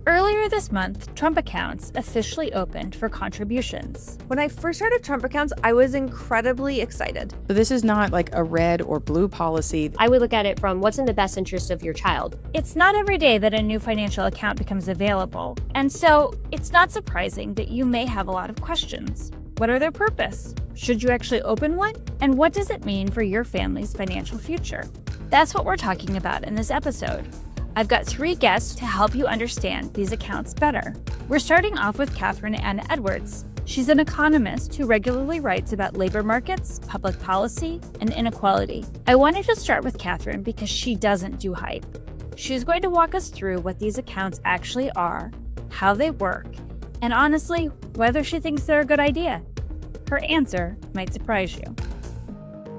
Earlier this month, Trump accounts officially opened for contributions. When I first heard of Trump accounts, I was incredibly excited. So this is not like a red or blue policy. I would look at it from what's in the best interest of your child. It's not every day that a new financial account becomes available, and so it's not surprising that you may have a lot of questions. What are their purpose? Should you actually open one? And what does it mean for your family's financial future? That's what we're talking about in this episode. I've got 3 guests to help you understand these accounts better. We're starting off with Kathryn Anne Edwards. She's an economist who regularly writes about labor markets, public policy, and inequality. I wanted to start with Kathryn because she doesn't do hype. She's going to walk us through what these accounts actually are, how they work, and honestly, whether she thinks they're a good idea. Her answer might surprise you.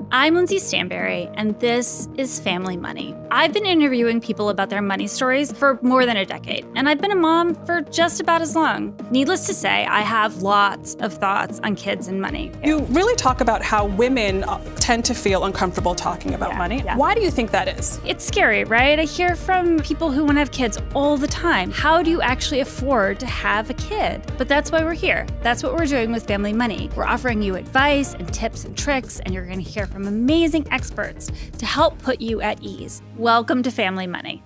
I'm Lindsey Stanberry, and this is Family Money. I've been interviewing people about their money stories for more than a decade, and I've been a mom for just about as long. Needless to say, I have lots of thoughts on kids and money. You really talk about how women tend to feel uncomfortable talking about money. Yeah. Why do you think that is? It's scary, right? I hear from people who want to have kids all the time. How do you actually afford to have a kid? But that's why we're here. That's what we're doing with Family Money. We're offering you advice and tips and tricks, and you're going to hear from amazing experts to help put you at ease. Welcome to Family Money.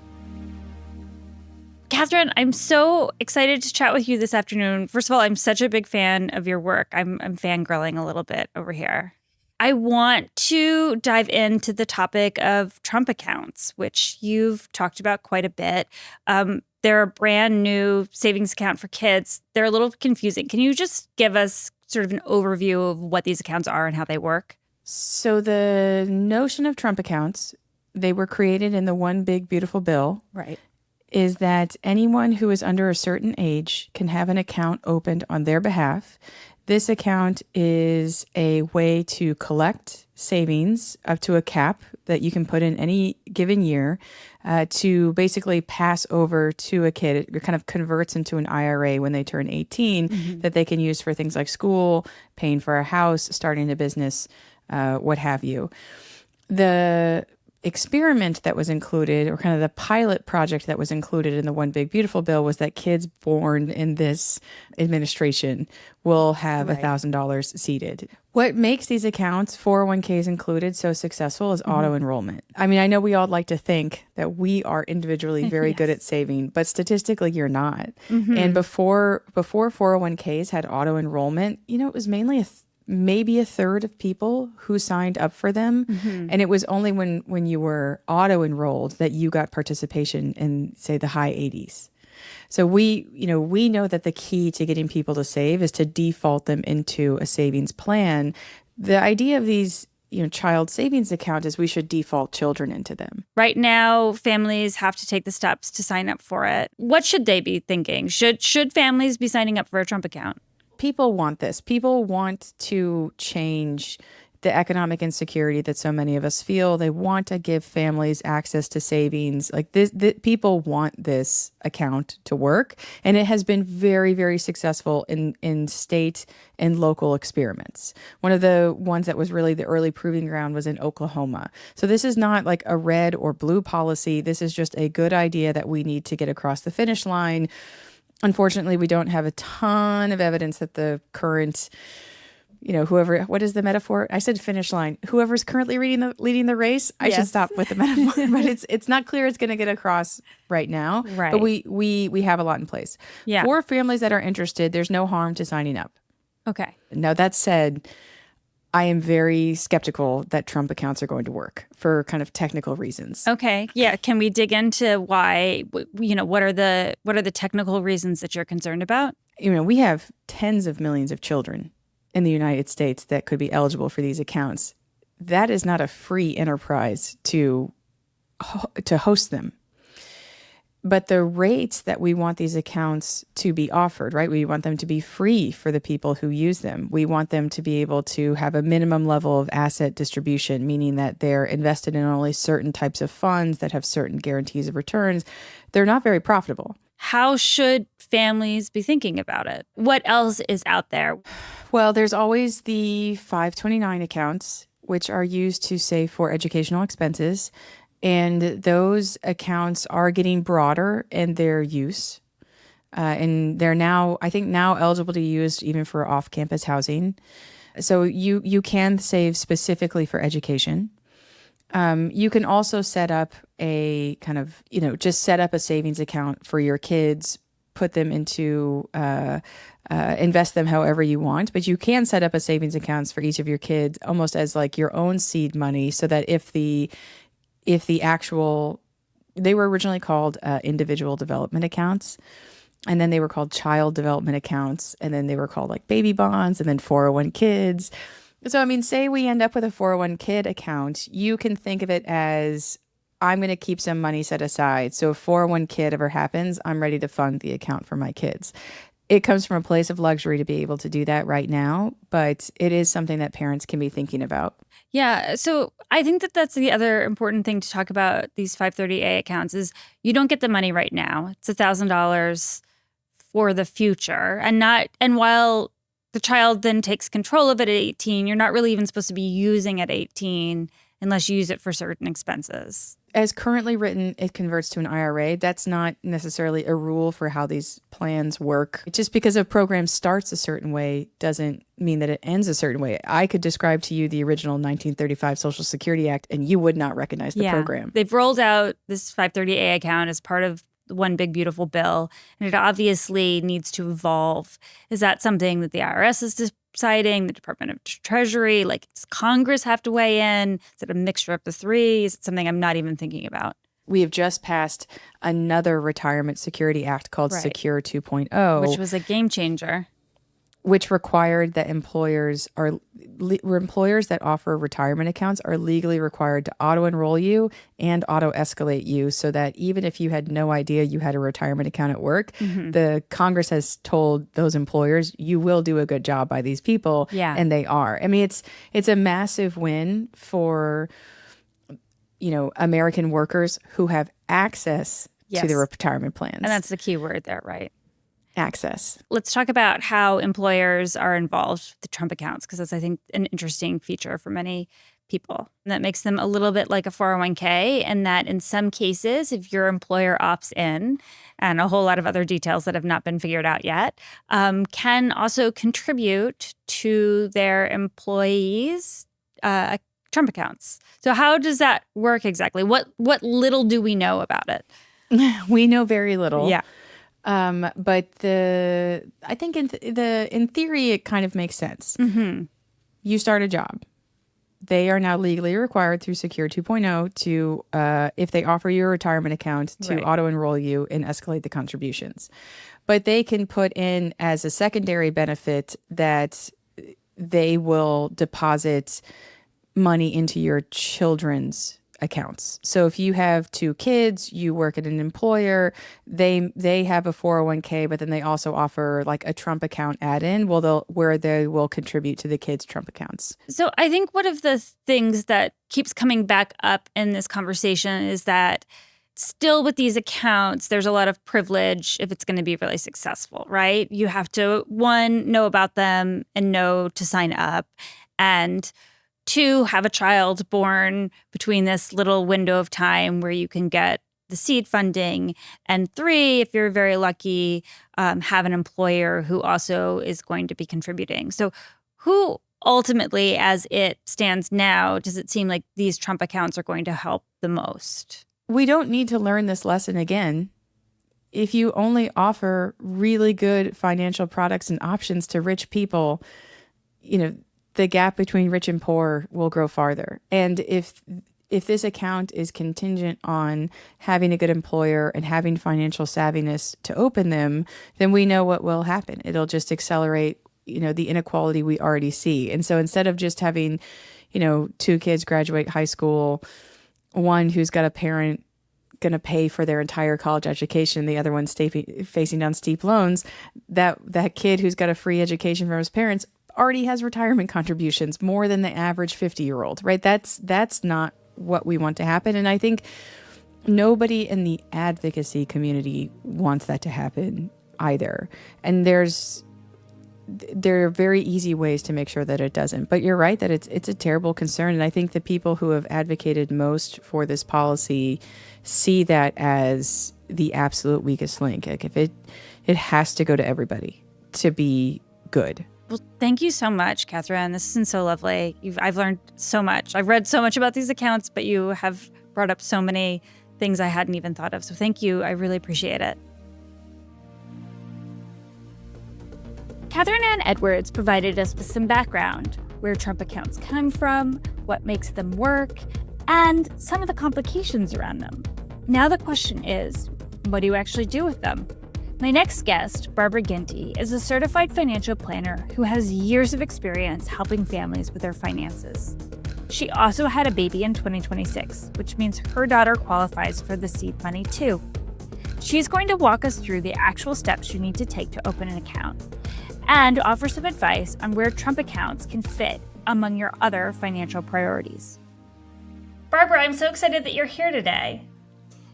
Kathryn, I'm so excited to chat with you this afternoon. First of all, I'm such a big fan of your work. I'm fangirling a little bit over here. I want to dive into the topic of Trump accounts, which you've talked about quite a bit. They're a brand new savings account for kids. They're a little confusing. Can you just give us sort of an overview of what these accounts are and how they work? So the notion of Trump accounts, they were created in the One Big Beautiful Bill. Right. Is that anyone who is under a certain age can have an account opened on their behalf. This account is a way to collect savings up to a cap that you can put in any given year to basically pass over to a kid. It kind of converts into an IRA when they turn 18 that they can use for things like school, paying for a house, starting a business, what have you. The experiment that was included, or kind of the pilot project that was included in the One Big Beautiful Bill, was that kids born in this administration will have $1,000 seeded. What makes these accounts, 401ks included, so successful is auto enrollment. I mean, I know we all like to think that we are individually very good at saving, but statistically you're not. And before 401ks had auto enrollment, it was mainly maybe a third of people who signed up for them. And it was only when you were auto enrolled that you got participation in, say, the high 80s. So we know that the key to getting people to save is to default them into a savings plan. The idea of these child savings account is we should default children into them. Right now, families have to take the steps to sign up for it. What should they be thinking? Should families be signing up for a Trump account? People want this. People want to change the economic insecurity that so many of us feel. They want to give families access to savings. Like this, people want this account to work. And it has been very, very successful in state and local experiments. One of the ones that was really the early proving ground was in Oklahoma. So this is not like a red or blue policy. This is just a good idea that we need to get across the finish line. Unfortunately, we don't have a ton of evidence that the current, whoever, what is the metaphor? I said finish line. Whoever's currently leading the race, I should stop with the metaphor. But it's not clear it's going to get across right now. Right. But we have a lot in place. Yeah. For families that are interested, there's no harm to signing up. Okay. Now, that said, I am very skeptical that Trump accounts are going to work for kind of technical reasons. Okay. Yeah. Can we dig into why, what are the technical reasons that you're concerned about? We have tens of millions of children in the United States that could be eligible for these accounts. That is not a free enterprise to host them. But the rates that we want these accounts to be offered, right? We want them to be free for the people who use them. We want them to be able to have a minimum level of asset distribution, meaning that they're invested in only certain types of funds that have certain guarantees of returns. They're not very profitable. How should families be thinking about it? What else is out there? Well, there's always the 529 accounts, which are used to save for educational expenses. And those accounts are getting broader in their use. and they're now, I think, now eligible to be used even for off-campus housing. So you can save specifically for education. You can also set up a kind of, just set up a savings account for your kids, put them into, invest them however you want. But you can set up a savings accounts for each of your kids almost as like your own seed money, so that if the actual, they were originally called individual development accounts. And then they were called child development accounts. And then they were called like baby bonds, and then 401 kids. So, I mean, say we end up with a 401 kid account, you can think of it as, I'm going to keep some money set aside. So if 401 kid ever happens, I'm ready to fund the account for my kids. It comes from a place of luxury to be able to do that right now, but it is something that parents can be thinking about. Yeah. So I think that that's the other important thing to talk about these 530A accounts is you don't get the money right now. It's $1,000 for the future. And while the child then takes control of it at 18, you're not really even supposed to be using at 18 unless you use it for certain expenses. As currently written, it converts to an IRA. That's not necessarily a rule for how these plans work. Just because a program starts a certain way doesn't mean that it ends a certain way. I could describe to you the original 1935 Social Security Act, and you would not recognize the program. They've rolled out this 530A account as part of one big beautiful bill, and it obviously needs to evolve. Is that something that the IRS is deciding, the Department of Treasury? Like, does Congress have to weigh in? Is it a mixture of the three? Is it something I'm not even thinking about? We have just passed another Retirement Security Act called Secure 2.0, which was a game changer. Which required that employers that offer retirement accounts are legally required to auto-enroll you and auto-escalate you, so that even if you had no idea you had a retirement account at work, the Congress has told those employers, you will do a good job by these people, and they are. I mean, it's a massive win for, American workers who have access to the retirement plans. And that's the key word there, right? Access. Let's talk about how employers are involved with the Trump accounts, because that's, I think, an interesting feature for many people. And that makes them a little bit like a 401k, and that in some cases, if your employer opts in, and a whole lot of other details that have not been figured out yet, can also contribute to their employees' Trump accounts. So how does that work exactly? What little do we know about it? We know very little. Yeah. But I think in theory, it kind of makes sense. Mm-hmm. You start a job. They are now legally required through Secure 2.0 to, if they offer you a retirement account, to auto-enroll you and escalate the contributions. But they can put in as a secondary benefit that they will deposit money into your children's accounts. So if you have 2 kids, you work at an employer, they have a 401k, but then they also offer like a Trump account add-in where they will contribute to the kids' Trump accounts. So I think one of the things that keeps coming back up in this conversation is that still with these accounts, there's a lot of privilege if it's going to be really successful, right? You have to, 1, know about them and know to sign up, and 2, have a child born between this little window of time where you can get the seed funding, and 3, if you're very lucky, have an employer who also is going to be contributing. So who ultimately, as it stands now, does it seem like these Trump accounts are going to help the most? We don't need to learn this lesson again. If you only offer really good financial products and options to rich people, the gap between rich and poor will grow farther. And if this account is contingent on having a good employer and having financial savviness to open them, then we know what will happen. It'll just accelerate, the inequality we already see. And so instead of just having, 2 kids graduate high school, one who's got a parent going to pay for their entire college education, the other one's facing down steep loans, that kid who's got a free education from his parents already has retirement contributions more than the average 50-year-old, right? That's not what we want to happen. And I think nobody in the advocacy community wants that to happen either. And there's there are very easy ways to make sure that it doesn't. But you're right that it's a terrible concern. And I think the people who have advocated most for this policy see that as the absolute weakest link. Like if it has to go to everybody to be good. Well, thank you so much, Kathryn. This has been so lovely. I've learned so much. I've read so much about these accounts, but you have brought up so many things I hadn't even thought of. So thank you. I really appreciate it. Kathryn Anne Edwards provided us with some background, where Trump accounts come from, what makes them work, and some of the complications around them. Now the question is, what do you actually do with them? My next guest, Barbara Ginty, is a certified financial planner who has years of experience helping families with their finances. She also had a baby in 2026, which means her daughter qualifies for the seed money too. She's going to walk us through the actual steps you need to take to open an account and offer some advice on where Trump accounts can fit among your other financial priorities. Barbara, I'm so excited that you're here today.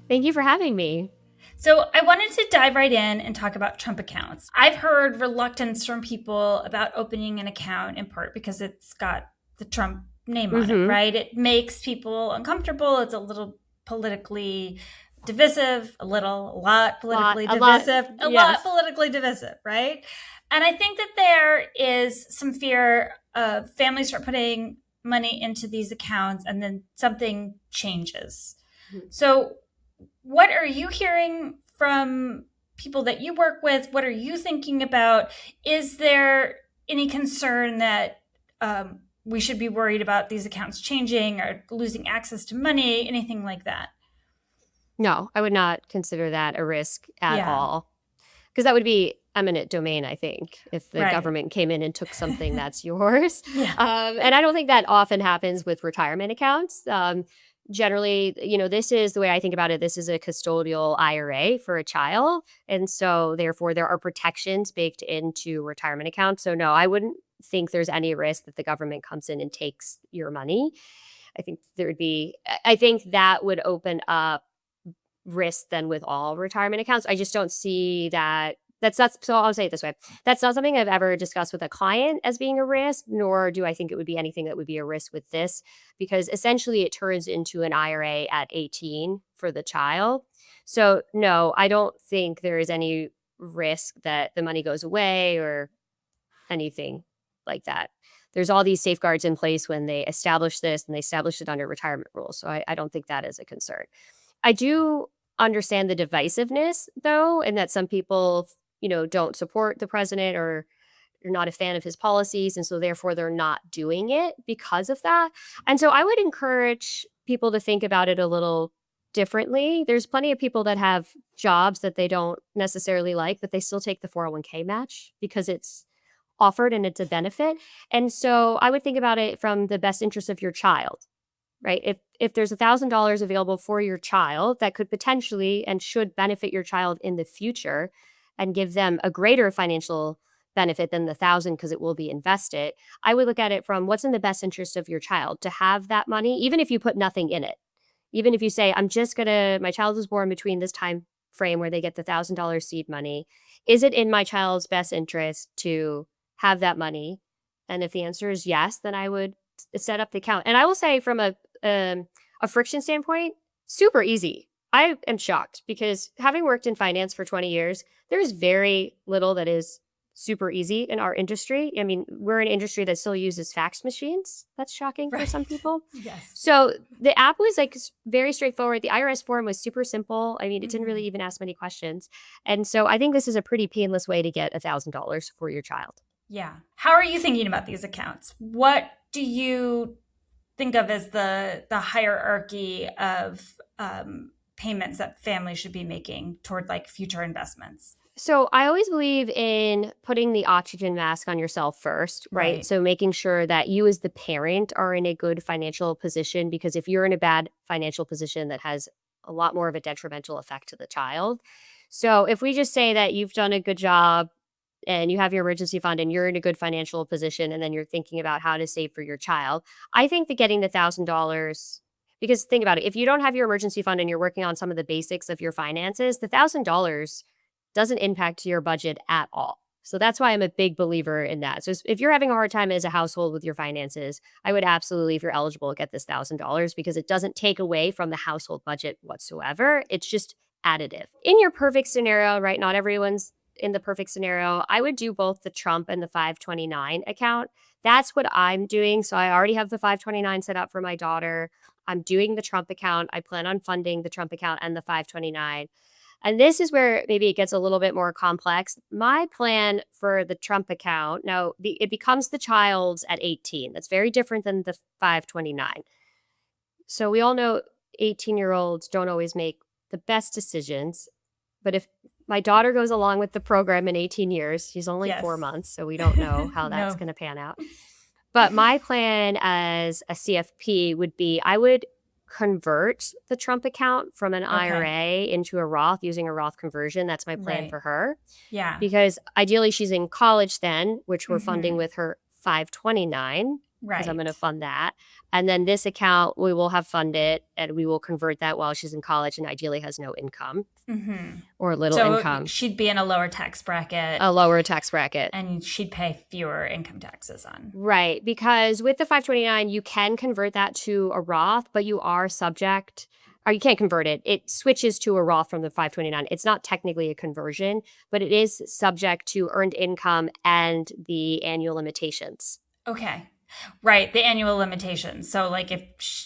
Thank you for having me. So I wanted to dive right in and talk about Trump accounts. I've heard reluctance from people about opening an account in part because it's got the Trump name on it, right? It makes people uncomfortable. It's a little politically divisive, a lot politically divisive, right? And I think that there is some fear of families start putting money into these accounts and then something changes. So what are you hearing from people that you work with? What are you thinking about? Is there any concern that we should be worried about these accounts changing or losing access to money, anything like that? No, I would not consider that a risk at all. Because that would be eminent domain, I think, if the government came in and took something that's yours. And I don't think that often happens with retirement accounts. Generally, this is the way I think about it. This is a custodial IRA for a child. And so therefore, there are protections baked into retirement accounts. So no, I wouldn't think there's any risk that the government comes in and takes your money. I think that would open up risk then with all retirement accounts. I just don't see that. So I'll say it this way. That's not something I've ever discussed with a client as being a risk, nor do I think it would be anything that would be a risk with this, because essentially it turns into an IRA at 18 for the child. So no, I don't think there is any risk that the money goes away or anything like that. There's all these safeguards in place when they establish this, and they established it under retirement rules. So I don't think that is a concern. I do understand the divisiveness, though, and that some people don't support the president or are not a fan of his policies. And so therefore they're not doing it because of that. And so I would encourage people to think about it a little differently. There's plenty of people that have jobs that they don't necessarily like, but they still take the 401k match because it's offered and it's a benefit. And so I would think about it from the best interest of your child, right? If there's $1,000 available for your child that could potentially and should benefit your child in the future and give them a greater financial benefit than the $1,000 because it will be invested, I would look at it from what's in the best interest of your child to have that money, even if you put nothing in it. Even if you say, my child was born between this time frame where they get the $1,000 seed money. Is it in my child's best interest to have that money? And if the answer is yes, then I would set up the account. And I will say from a friction standpoint, super easy. I am shocked because having worked in finance for 20 years, there's very little that is super easy in our industry. I mean, we're an industry that still uses fax machines. That's shocking for some people. Yes. So the app was very straightforward. The IRS form was super simple. I mean, it didn't really even ask many questions. And so I think this is a pretty painless way to get $1,000 for your child. Yeah. How are you thinking about these accounts? What do you think of as the hierarchy of payments that families should be making toward future investments? So I always believe in putting the oxygen mask on yourself first, right? So making sure that you as the parent are in a good financial position, because if you're in a bad financial position, that has a lot more of a detrimental effect to the child. So if we just say that you've done a good job and you have your emergency fund and you're in a good financial position, and then you're thinking about how to save for your child, I think that getting the $1,000, because think about it, if you don't have your emergency fund and you're working on some of the basics of your finances, the $1,000 doesn't impact your budget at all. So that's why I'm a big believer in that. So if you're having a hard time as a household with your finances, I would absolutely, if you're eligible, get this $1,000 because it doesn't take away from the household budget whatsoever. It's just additive. In your perfect scenario, right? Not everyone's in the perfect scenario. I would do both the Trump and the 529 account. That's what I'm doing. So I already have the 529 set up for my daughter. I'm doing the Trump account. I plan on funding the Trump account and the 529. And this is where maybe it gets a little bit more complex. My plan for the Trump account, now it becomes the child's at 18. That's very different than the 529. So we all know 18-year-olds don't always make the best decisions. But if my daughter goes along with the program in 18 years, she's only 4 months, so we don't know how that's going to pan out. But my plan as a CFP would be I would convert the Trump account from an IRA into a Roth using a Roth conversion. That's my plan for her. Yeah. Because ideally she's in college then, which we're funding with her 529. Because I'm going to fund that. And then this account, we will have funded and we will convert that while she's in college and ideally has no income or little income. She'd be in a lower tax bracket. A lower tax bracket. And she'd pay fewer income taxes on. Right. Because with the 529, you can convert that to a Roth, but you are subject, or you can't convert it. It switches to a Roth from the 529. It's not technically a conversion, but it is subject to earned income and the annual limitations. Okay. Right, the annual limitations. So, like, if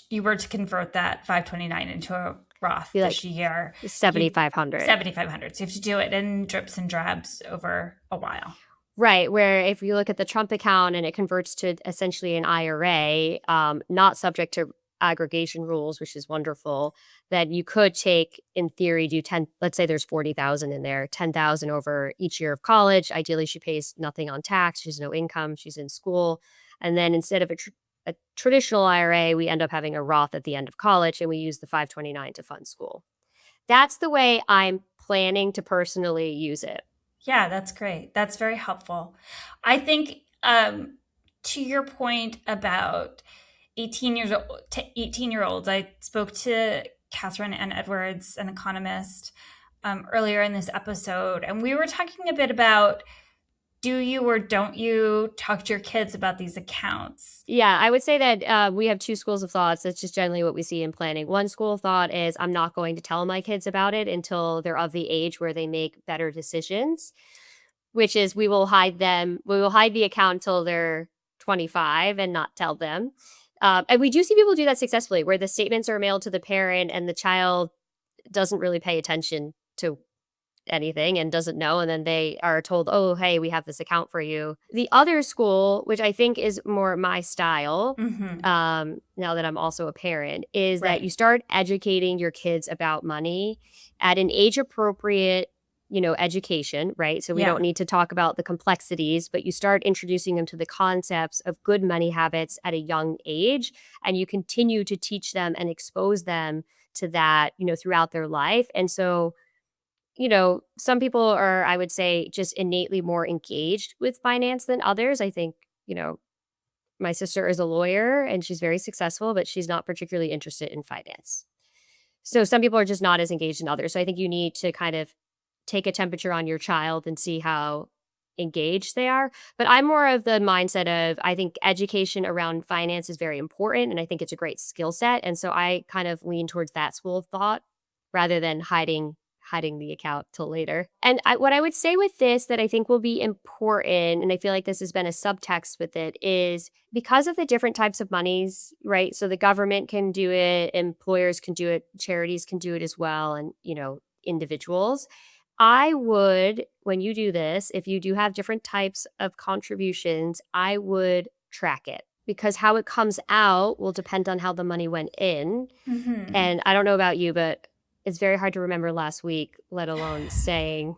you were to convert that 529 into a Roth this year, 7,500. 7,500. So you have to do it in drips and drabs over a while. Right, where if you look at the Trump account and it converts to essentially an IRA, not subject to aggregation rules, which is wonderful, then you could take, in theory, do 10, let's say there's 40,000 in there, 10,000 over each year of college. Ideally, she pays nothing on tax. She has no income. She's in school. And then instead of a traditional IRA, we end up having a Roth at the end of college, and we use the 529 to fund school. That's the way I'm planning to personally use it. Yeah, that's great. That's very helpful. I think to your point about 18-year-olds, I spoke to Kathryn Anne Edwards, an economist, earlier in this episode, and we were talking a bit about, do you or don't you talk to your kids about these accounts? Yeah, I would say that we have two schools of thoughts. That's just generally what we see in planning. One school of thought is I'm not going to tell my kids about it until they're of the age where they make better decisions, which is we will hide the account until they're 25 and not tell them. And we do see people do that successfully, where the statements are mailed to the parent and the child doesn't really pay attention to anything and doesn't know, and then they are told, oh, hey, we have this account for you. The other school, which I think is more my style, now that I'm also a parent, is that you start educating your kids about money at an age appropriate, education, right? So we don't need to talk about the complexities, but you start introducing them to the concepts of good money habits at a young age, and you continue to teach them and expose them to that, throughout their life. And so some people are, I would say, just innately more engaged with finance than others. I think, my sister is a lawyer and she's very successful, but she's not particularly interested in finance. So some people are just not as engaged in others. So I think you need to kind of take a temperature on your child and see how engaged they are. But I'm more of the mindset of, I think education around finance is very important, and I think it's a great skill set. And so I kind of lean towards that school of thought rather than hiding the account till later. And what I would say with this that I think will be important, and I feel like this has been a subtext with it, is because of the different types of monies, right? So the government can do it, employers can do it, charities can do it as well, and, individuals. I would, when you do this, if you do have different types of contributions, I would track it, because how it comes out will depend on how the money went in. And I don't know about you, but it's very hard to remember last week, let alone saying,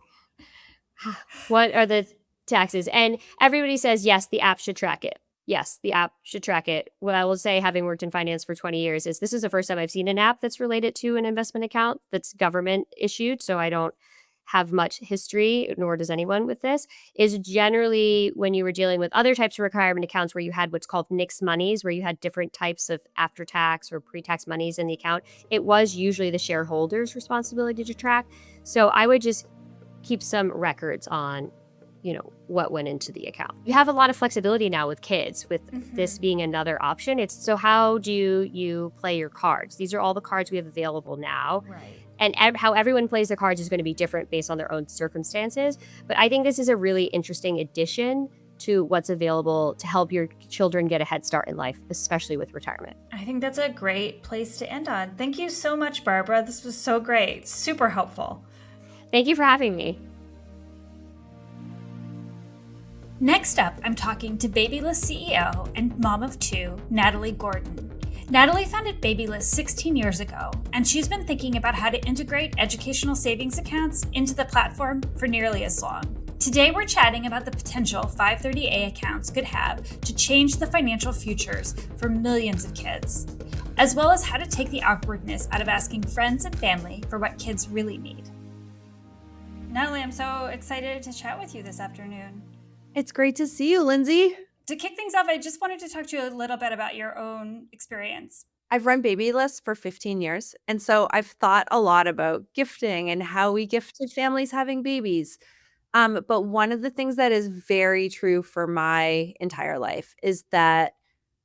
what are the taxes? And everybody says, yes, the app should track it. Yes, the app should track it. What I will say, having worked in finance for 20 years, is this is the first time I've seen an app that's related to an investment account that's government issued. So I don't have much history, nor does anyone with this, is generally when you were dealing with other types of requirement accounts where you had what's called mixed monies, where you had different types of after-tax or pre-tax monies in the account, it was usually the shareholder's responsibility to track. So I would just keep some records on what went into the account. You have a lot of flexibility now with kids, with this being another option. It's so how do you play your cards? These are all the cards we have available now. Right. And how everyone plays their cards is going to be different based on their own circumstances. But I think this is a really interesting addition to what's available to help your children get a head start in life, especially with retirement. I think that's a great place to end on. Thank you so much, Barbara. This was so great. Super helpful. Thank you for having me. Next up, I'm talking to Babylist CEO and mom of two, Natalie Gordon. Natalie founded Babylist 16 years ago, and she's been thinking about how to integrate educational savings accounts into the platform for nearly as long. Today, we're chatting about the potential 530A accounts could have to change the financial futures for millions of kids, as well as how to take the awkwardness out of asking friends and family for what kids really need. Natalie, I'm so excited to chat with you this afternoon. It's great to see you, Lindsey. To kick things off, I just wanted to talk to you a little bit about your own experience. I've run Babylist for 15 years, and so I've thought a lot about gifting and how we gifted families having babies. But one of the things that is very true for my entire life is that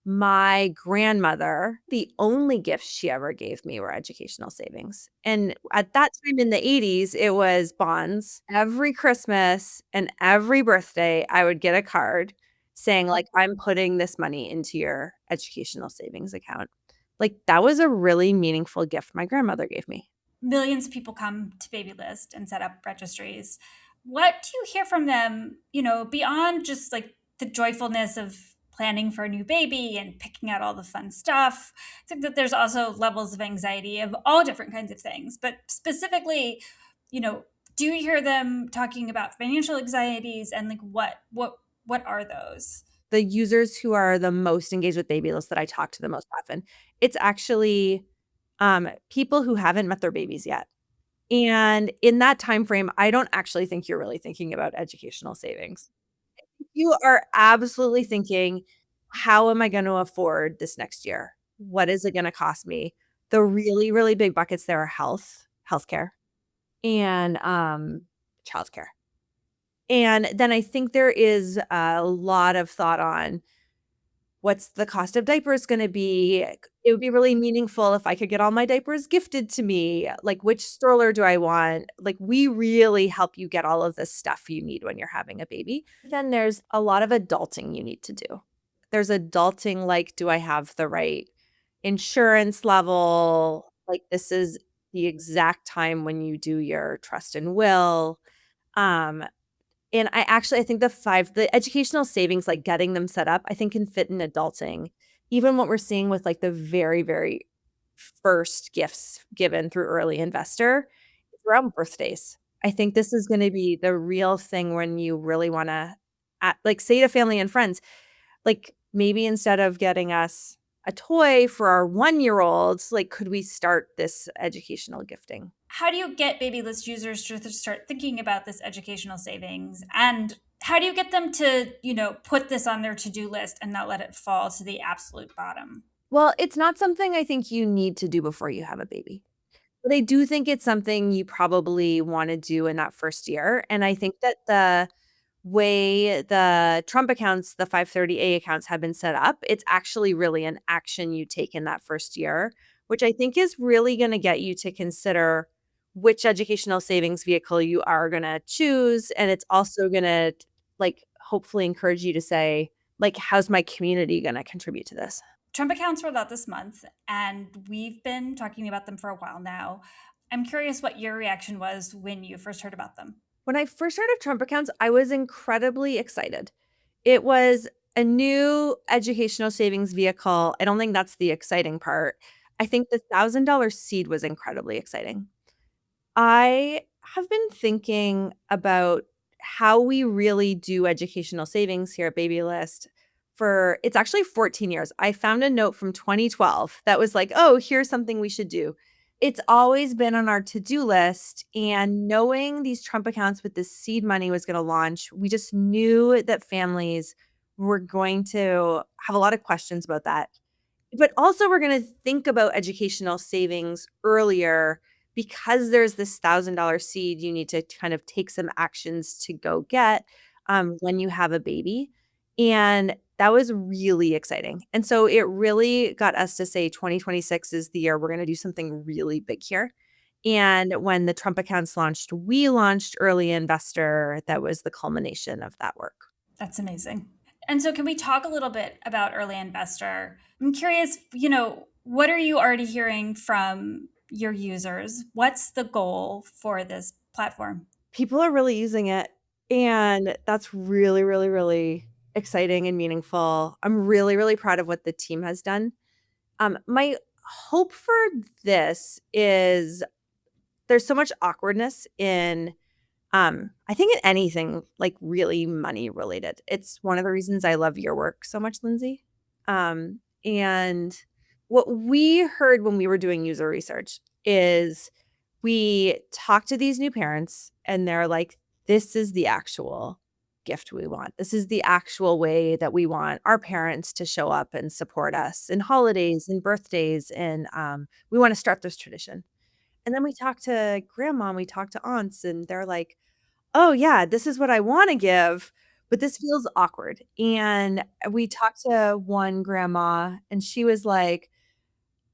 my grandmother, the only gifts she ever gave me were educational savings. And at that time in the 80s, it was bonds. Every Christmas and every birthday, I would get a card saying, like, I'm putting this money into your educational savings account. Like, that was a really meaningful gift my grandmother gave me. Millions of people come to Babylist and set up registries. What do you hear from them, beyond just like the joyfulness of planning for a new baby and picking out all the fun stuff? I think that there's also levels of anxiety of all different kinds of things. But specifically, do you hear them talking about financial anxieties and like what are those? The users who are the most engaged with Babylist that I talk to the most often, it's actually people who haven't met their babies yet. And in that time frame, I don't actually think you're really thinking about educational savings. You are absolutely thinking, how am I going to afford this next year? What is it going to cost me? The really, really big buckets there are healthcare, and childcare. And then I think there is a lot of thought on what's the cost of diapers going to be? It would be really meaningful if I could get all my diapers gifted to me. Like, which stroller do I want? Like, we really help you get all of the stuff you need when you're having a baby. Then there's a lot of adulting you need to do. There's adulting like, do I have the right insurance level? Like, this is the exact time when you do your trust and will. And I think the educational savings, like getting them set up, I think can fit in adulting. Even what we're seeing with like the very, very first gifts given through early investor is around birthdays. I think this is going to be the real thing when you really want to like say to family and friends, like maybe instead of getting us a toy for our 1-year-olds, like could we start this educational gifting? How do you get Babylist users to start thinking about this educational savings? And how do you get them to, put this on their to-do list and not let it fall to the absolute bottom? Well, it's not something I think you need to do before you have a baby. But I do think it's something you probably want to do in that first year. And I think that the way the Trump accounts, the 530A accounts have been set up, it's actually really an action you take in that first year, which I think is really going to get you to consider which educational savings vehicle you are going to choose. And it's also going to like hopefully encourage you to say, like, how's my community going to contribute to this? Trump accounts rolled out this month, and we've been talking about them for a while now. I'm curious what your reaction was when you first heard about them. When I first heard of Trump accounts, I was incredibly excited. It was a new educational savings vehicle. I don't think that's the exciting part. I think the $1,000 seed was incredibly exciting. I have been thinking about how we really do educational savings here at Babylist for, it's actually 14 years. I found a note from 2012 that was like, oh, here's something we should do. It's always been on our to-do list, and knowing these Trump accounts with this seed money was going to launch, we just knew that families were going to have a lot of questions about that. But also we're going to think about educational savings earlier because there's this $1,000 seed you need to kind of take some actions to go get. when you have a baby. And that was really exciting. And so it really got us to say 2026 is the year we're going to do something really big here. And when the Trump accounts launched, we launched Early Investor. That was the culmination of that work. That's amazing. And so can we talk a little bit about Early Investor? I'm curious, what are you already hearing from your users? What's the goal for this platform? People are really using it. And that's really, really, really exciting and meaningful. I'm really, really proud of what the team has done. My hope for this is there's so much awkwardness in I think in anything like really money related. It's one of the reasons I love your work so much, Lindsey. And what we heard when we were doing user research is we talked to these new parents and they're like, this is the actual gift we want. This is the actual way that we want our parents to show up and support us in holidays and birthdays. And we want to start this tradition. And then we talked to grandma, and we talked to aunts, and they're like, oh, yeah, this is what I want to give, but this feels awkward. And we talked to one grandma, and she was like,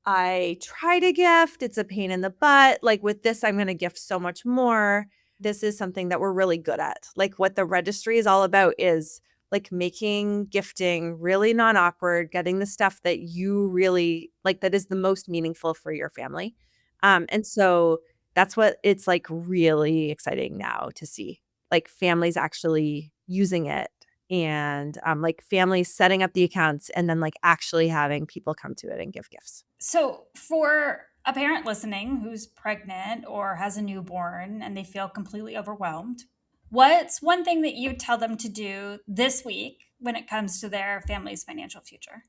I try to gift. It's a pain in the butt. Like with this, I'm going to gift so much more. This is something that we're really good at. Like what the registry is all about is like making gifting really non-awkward, getting the stuff that you really like that is the most meaningful for your family. And so that's what it's like really exciting now to see like families actually using it and like families setting up the accounts and then like actually having people come to it and give gifts. So for a parent listening who's pregnant or has a newborn and they feel completely overwhelmed, what's one thing that you tell them to do this week when it comes to their family's financial future?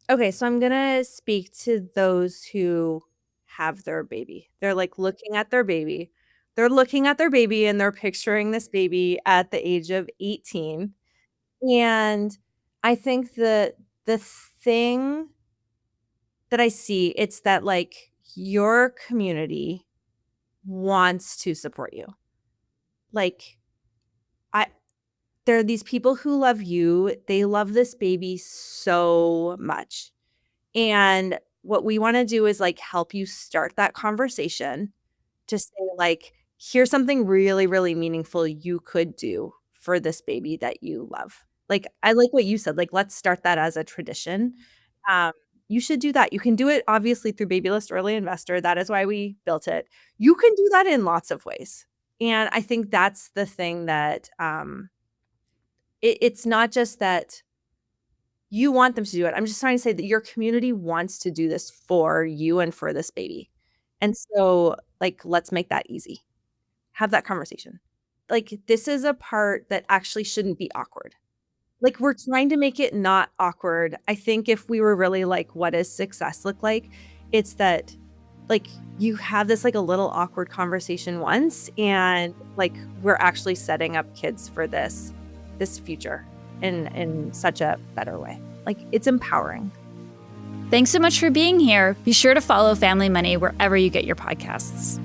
Okay, so I'm going to speak to those who have their baby. They're like looking at their baby. They're looking at their baby and they're picturing this baby at the age of 18. And I think the thing that I see, it's that like your community wants to support you. Like there are these people who love you. They love this baby so much. And what we want to do is like help you start that conversation to say like, here's something really, really meaningful you could do for this baby that you love. Like, I like what you said, like, let's start that as a tradition. You should do that. You can do it obviously through Babylist Early Investor. That is why we built it. You can do that in lots of ways. And I think that's the thing that it's not just that you want them to do it. I'm just trying to say that your community wants to do this for you and for this baby. And so like, let's make that easy. Have that conversation. Like, this is a part that actually shouldn't be awkward. Like, we're trying to make it not awkward. I think if we were really like, what does success look like? It's that like you have this like a little awkward conversation once and like we're actually setting up kids for this future in such a better way. Like, it's empowering. Thanks so much for being here. Be sure to follow Family Money wherever you get your podcasts.